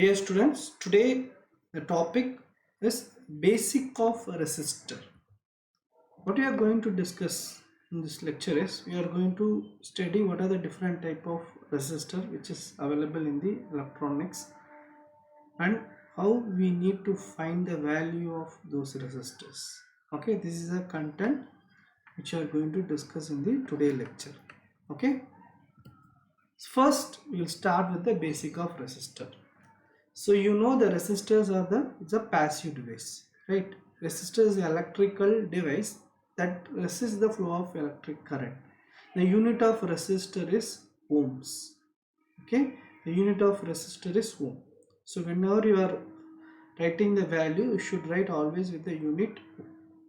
Dear students, today the topic is basic of resistor. What we are going to discuss in this lecture is we are going to study what are the different type of resistor which is available in the electronics and how we need to find the value of those resistors. Okay, this is a content which we are going to discuss in the today lecture. Okay, first we will start with the basic of resistor. So you know the resistors are it's a passive device, right? Resistor is an electrical device that resists the flow of electric current. The unit of resistor is ohms. Okay, the unit of resistor is ohm. So whenever you are writing the value, you should write always with the unit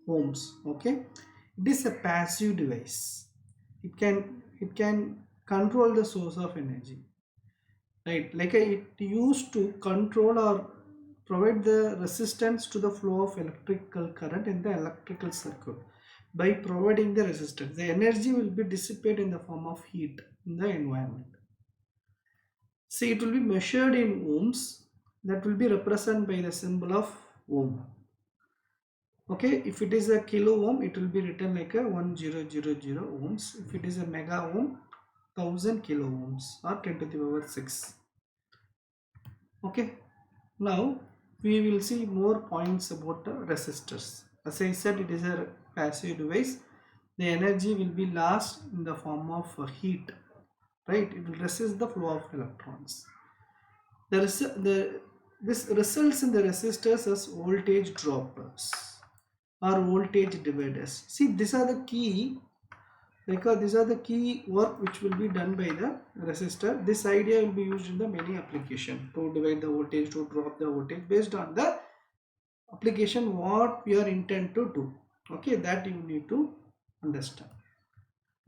ohms. Okay, it is a passive device. It can control the source of energy, right? Like it used to control or provide the resistance to the flow of electrical current in the electrical circuit. By providing the resistance, the energy will be dissipated in the form of heat in the environment. See, it will be measured in ohms, that will be represented by the symbol of ohm. Okay, if it is a kilo ohm, it will be written like a 1000 ohms. If it is a mega ohm, 1000 kilo ohms or 10 to the power 6. Okay, now we will see more points about the resistors. As I said, it is a passive device. The energy will be lost in the form of heat, right? It will resist the flow of electrons. This results in the resistors as voltage droppers or voltage dividers. See, these are the key, because these are the key work which will be done by the resistor. This idea will be used in the many application to divide the voltage, to drop the voltage based on the application what we are intent to do. Okay, that you need to understand.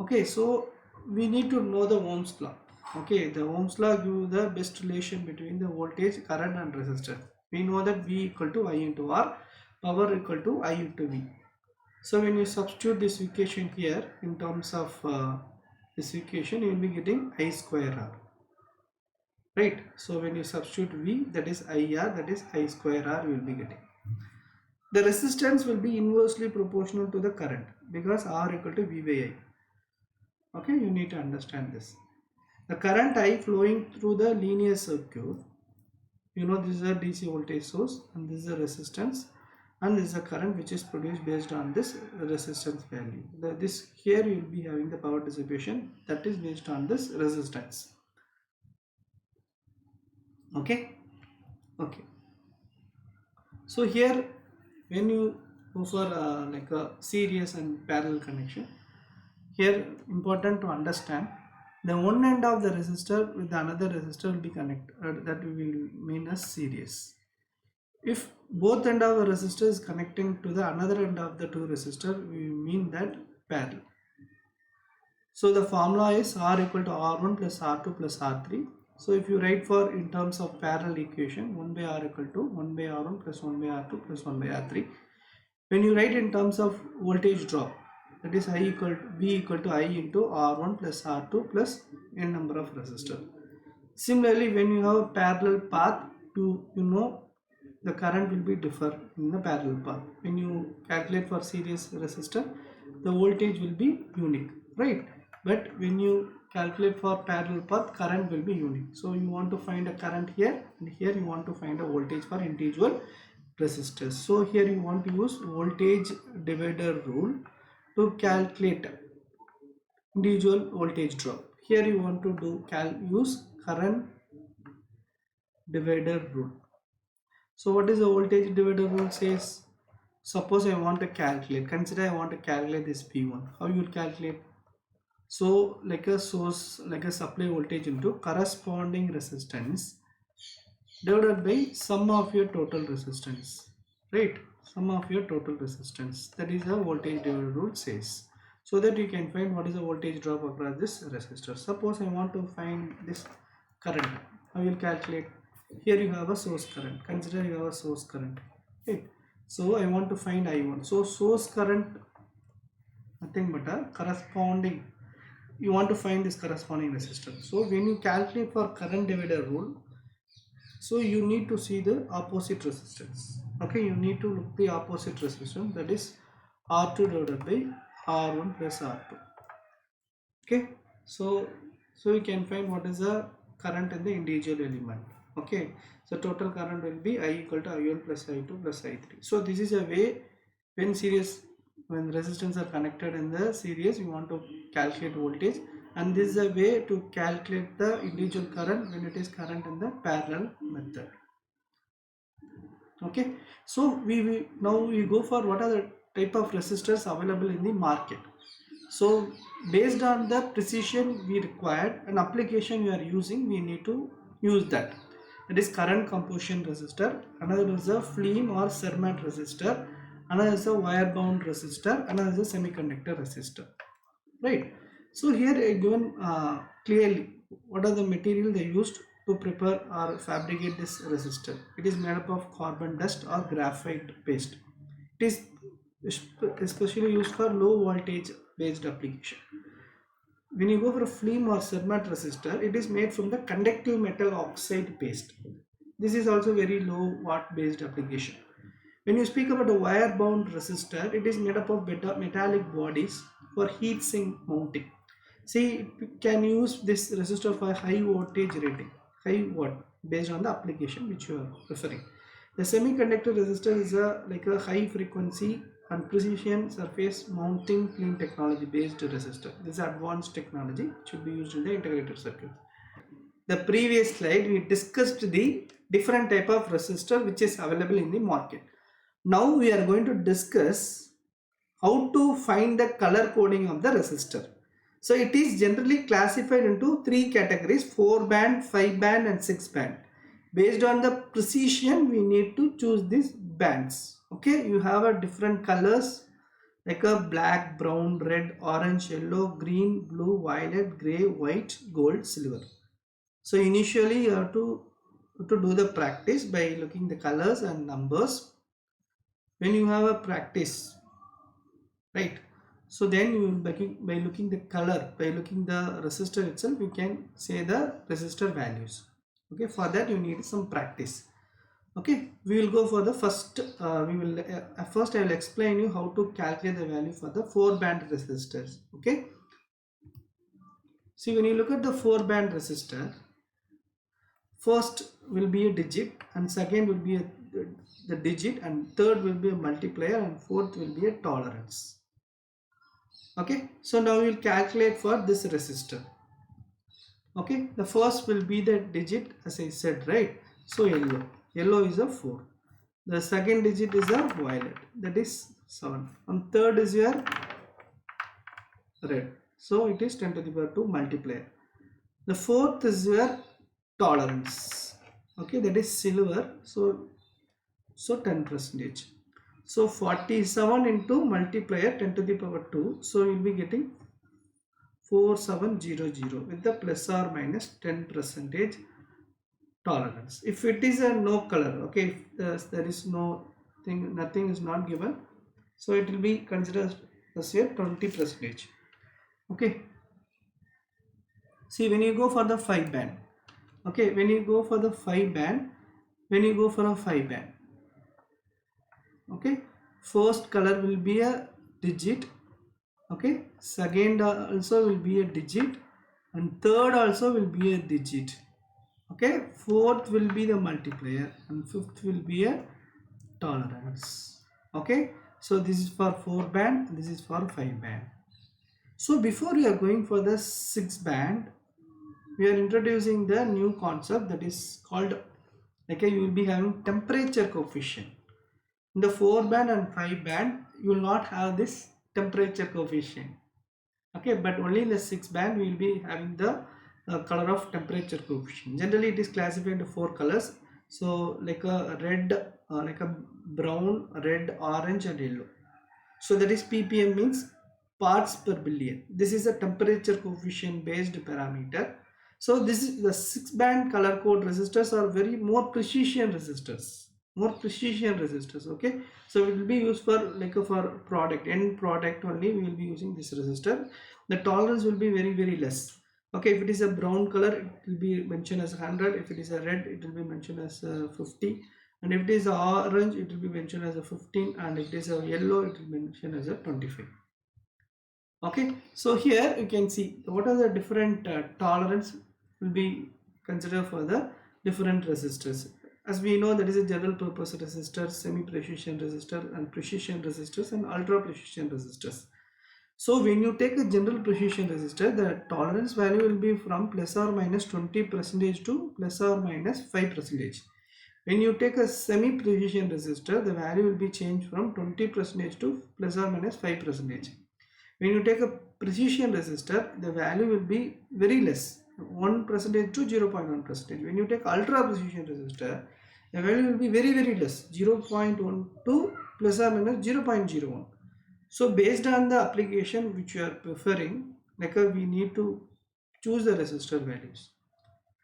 Okay, so we need to know the Ohm's law. Okay, the Ohm's law gives the best relation between the voltage, current and resistance. We know that V equal to I into R, power equal to I into V. So when you substitute this equation here in terms of this equation, you will be getting I square R, right? So when you substitute V, that is IR, that is I square R, you will be getting. The resistance will be inversely proportional to the current because R equal to V by I. Okay, you need to understand this. The current I flowing through the linear circuit, you know, this is a DC voltage source and this is a resistance, and this is a current which is produced based on this resistance value. This here you will be having the power dissipation that is based on this resistance. Okay, okay. So here when you go for like a series and parallel connection, here important to understand, the one end of the resistor with another resistor will be connected, that we will mean as series. If both end of a resistor is connecting to the another end of the two resistor, we mean that parallel. So the formula is R equal to R1 plus R2 plus R3. So if you write for in terms of parallel equation, 1 by R equal to 1 by R1 plus 1 by R2 plus 1 by R3. When you write in terms of voltage drop, that is I equal to V equal to I into R1 plus R2 plus n number of resistor. Similarly, when you have a parallel path, you know the current will be differ in the parallel path. When you calculate for series resistor, the voltage will be unique, right? But when you calculate for parallel path, current will be unique. So you want to find a current here, and here you want to find a voltage for individual resistors. So here you want to use voltage divider rule to calculate individual voltage drop. Here you want to use current divider rule. So what is the voltage divider rule says? Suppose I want to calculate, consider I want to calculate this P1. How you will calculate? So like a source, like a supply voltage into corresponding resistance divided by sum of your total resistance, right? Sum of your total resistance, that is a voltage divider rule says. So that you can find what is the voltage drop across this resistor. Suppose I want to find this current, I will calculate. Here you have a source current, consider you have a source current, okay? So I want to find I1. So source current, nothing but a corresponding, you want to find this corresponding resistance. So when you calculate for current divider rule, So you need to see the opposite resistance. Okay, you need to look the opposite resistance, that is R2 divided by R1 plus R2. Okay, so you can find what is the current in the individual element. Okay, so total current will be I equal to I1 plus I2 plus I3. So this is a way when resistance are connected in the series, you want to calculate voltage, and this is a way to calculate the individual current when it is current in the parallel method. Okay, so we now we go for what are the type of resistors available in the market. So based on the precision we required and application you are using, we need to use that. That is current composition resistor, another is a flame or Fermat resistor, another is a wire bound resistor, another is a semiconductor resistor, right? So here given clearly what are the material they used to prepare or fabricate this resistor. It is made up of carbon dust or graphite paste. It is especially used for low voltage based application. When you go for a flame or Fermat resistor, it is made from the conductive metal oxide paste. This is also very low watt based application. When you speak about a wire bound resistor, it is made up of metallic bodies for heat sink mounting. See, you can use this resistor for high voltage rating, high watt, based on the application which you are referring. The semiconductor resistor is like a high frequency and precision surface mounting clean technology based resistor. This is advanced technology which should be used in the integrated circuits. The previous slide we discussed the different type of resistor which is available in the market. Now we are going to discuss how to find the color coding of the resistor. So it is generally classified into three categories: 4 band, 5 band and 6 band. Based on the precision we need to choose these bands. Okay, you have a different colors like a black, brown, red, orange, yellow, green, blue, violet, gray, white, gold, silver. So initially you have to do the practice by looking the colors and numbers. When you have a practice, right, so then you by looking the color, by looking the resistor itself, you can say the resistor values. Okay, for that you need some practice. Okay, we will go for the first first I will explain you how to calculate the value for the 4 band resistors. Okay, see, when you look at the 4 band resistor, first will be a digit and second will be the digit and third will be a multiplier and fourth will be a tolerance. Okay, so now we will calculate for this resistor. Okay, the first will be the digit as I said, right? So yellow is a 4, the second digit is a violet, that is 7, and third is your red, so it is 10 to the power 2 multiplier. The fourth is your tolerance. Okay, that is silver, so 10%. So 47 into multiplier 10 to the power 2, so you will be getting 4700 with the plus or minus 10% tolerance. If it is a no color, okay, if there is nothing is not given, so it will be considered as a 20%. Okay, see, when you go for the 5 band, okay, when you go for the 5 band, okay, first color will be a digit, okay, second also will be a digit and third also will be a digit. Okay, fourth will be the multiplier and fifth will be a tolerance. Okay, so this is for 4 band, this is for 5 band. So before we are going for the 6 band, we are introducing the new concept that is called, okay, you will be having temperature coefficient. In the 4 band and 5 band, you will not have this temperature coefficient. Okay, but only in the 6 band we will be having the color of temperature coefficient. Generally it is classified into 4 colors, so like a red, like a brown, red, orange and yellow. So that is ppm, means parts per billion. This is a temperature coefficient based parameter. So this is the 6 band color code resistors are very more precision resistors, okay. So it will be used for like for product, end product only we will be using this resistor. The tolerance will be very less. Okay, if it is a brown color, it will be mentioned as 100. If it is a red, it will be mentioned as 50. And if it is a orange, it will be mentioned as a 15. And if it is a yellow, it will be mentioned as a 25. Okay, so here you can see what are the different tolerance will be considered for the different resistors. As we know, that is a general purpose resistor, semi precision resistor, and precision resistors, and ultra precision resistors. So when you take a general precision resistor, the tolerance value will be from plus or minus 20% to plus or minus 5%. When you take a semi precision resistor, the value will be changed from 20% to plus or minus 5%. When you take a precision resistor, the value will be very less, 1% to 0.1%. When you take ultra precision resistor, the value will be very less, 0.1 to plus or minus 0.01. So based on the application which you are preferring, like we need to choose the resistor values.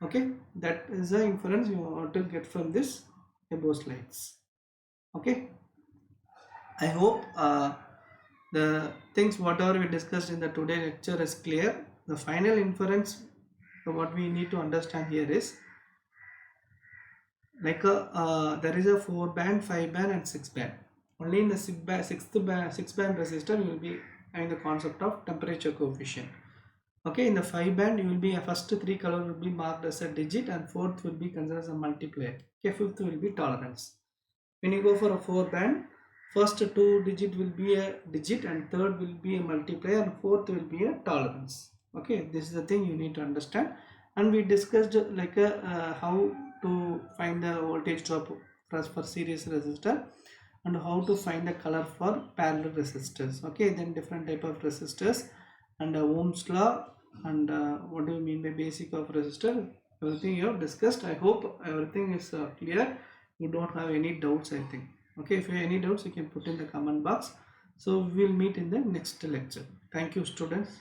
Okay, that is the inference you want to get from this above slides. Okay, I hope the things whatever we discussed in the today lecture is clear. The final inference, what we need to understand here is like there is a 4 band, 5 band and 6 band. Only in the 6 band resistor you will be having the concept of temperature coefficient. Okay, in the 5 band you will be first 3 color will be marked as a digit and fourth will be considered as a multiplier. Okay, fifth will be tolerance. When you go for a 4 band, first 2 digit will be a digit and third will be a multiplier and fourth will be a tolerance. Okay, this is the thing you need to understand. And we discussed like how to find the voltage drop for series resistor and how to find the color for parallel resistors. Okay, then different type of resistors and Ohm's law and what do you mean by basic of resistor, everything you have discussed. I hope everything is clear. You don't have any doubts, I think. Okay, if you have any doubts you can put in the comment box. So we will meet in the next lecture. Thank you, students.